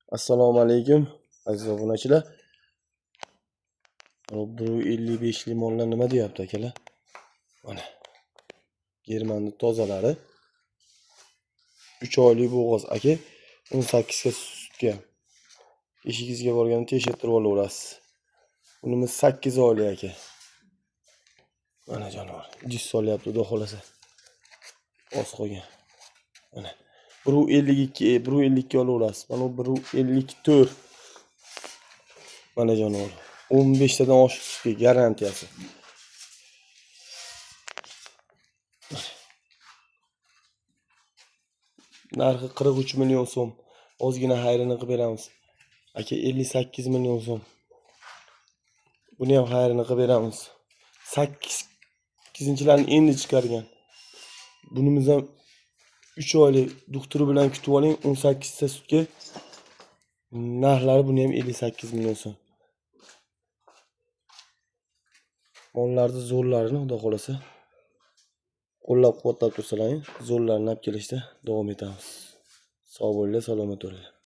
Assalomu alaykum aziz obunachilar. Bu 55 limonlar nima deyapti akalar? Mana Germanning tozalari 3 oylik bo'g'oz aka 18 ga sutga. Eshigingizga borganda tekshirtirib olaverasiz. Bunimiz 8 oylik aka. Mana jonivor. Jiz solyapti xudo xolasa. Oz qo'ygan. Mana 1.52, 1.52 olaverasiz. Mana 1.54. Mana jonivor. 15 tadan oshiq sutga garantiyasi. Narxi 43 million so'm. Ozgina xayrini qilib beramiz. Aka 58 million so'm. Buni ham xayrini qilib beramiz. 8-chilarni endi chiqargan. Bunimiz ham 3 oylik doktori bilan kutib oling, 18 ta sutga. Narxlari buni ham 58 million so'm. Mollarni zo'rlarini xudo xolasa qo'llab-quvvatlab tursalar, zo'rlarini olib kelishda davom etamiz. Sog' bo'linglar, salomat bo'linglar.